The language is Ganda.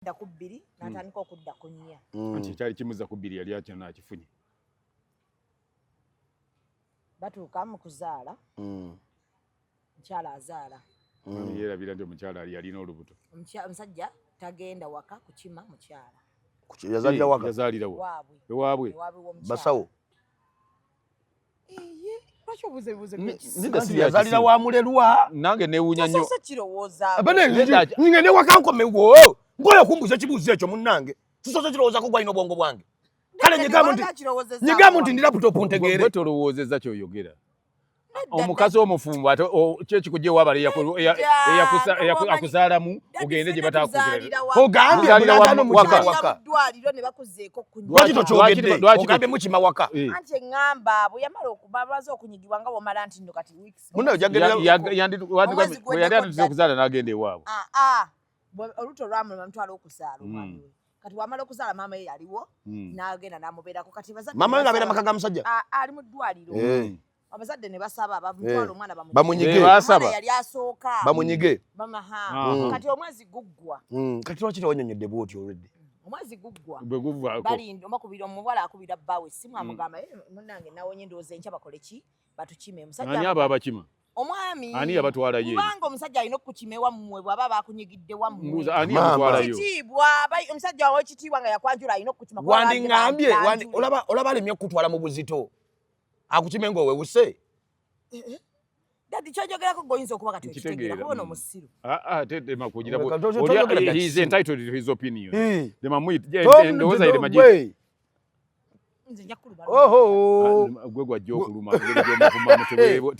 da ku 2 n'atandika okudda ku 4. Anti kyali kimuza ku 2 yali atya n'akifunye. Batuuka mu kuzaala. Mukyala azaala. Yeerabira nti omukyala yalina olubuto. Omusajja tagenda waka kukima mukyala. Yazaalira waka. Yazaalira waabwe. Basawo. Lwaki obuzebuze yazaalira wa mulerwa. Nange neewuunya nnyo. Sosa kirowooza. Ngende waka nkomewo. Ngoyo kumbuza kibuuzo ekyo munnange. Tusoose kirowooza ko gwalina obwongo bwange. Kale nyigamu nti ndi laptop ntegeere. Gwe tolowoozezza ky'oyogera. Omukazi omufumbo ate kyekikujja ewabala akuzaalamu ogende gye bataakuzira. Ogambye mulagano mukima waka. Lwaki tokyogedde? Ogambye mukima waka. Anti eŋŋamba bwe yamala okubabaza okunyigibwa nga bw'omala nti nno kati weeks. Munno yali atandise okuzaala n'agenda ewaabwe. Oluto lwamulema mutwala okuzaala omwana we. Kati wamala okuzaala maama ye yaliwo n'agenda n'amubeerako kati bazadde. Maama we ng'abeera maka ga musajja? Ali mu ddwaliro. Abazadde ne basaba bamutwala omwana bamunyige. Yali asooka. Bamunyige. Kati omwezi guggwa. Kati lwaki tewanyonyodde bw'oti olwedde? Omwezi guggwa. Bwe guggwa. Balinda omakubira omuwala akubira bbaawe essimu amugamba munnange nawonye ndowooza enkya bakole ki batukime. Ani aba abakima? Omwami. Ani yabatwala ye? Kubanga omusajja alina okukima ewammwe bw'aba bakunyigidde wammwe. Ani yabatwalayo? Kitiibwa omusajja wawe ekitiibwa nga yakwanjula alina okukima. Wandiŋŋambye olaba alemye okutwala mu buzito. Akukime ng'owewuse. Dadi ky'ojogerako gw'oyinza okuba kati okitegeera kubona omusiru. Tema kugira he is entitled to his opinion. Ndowooza ye Magid. Nze nja kuluma. Oho. Gwe gwajja okuluma.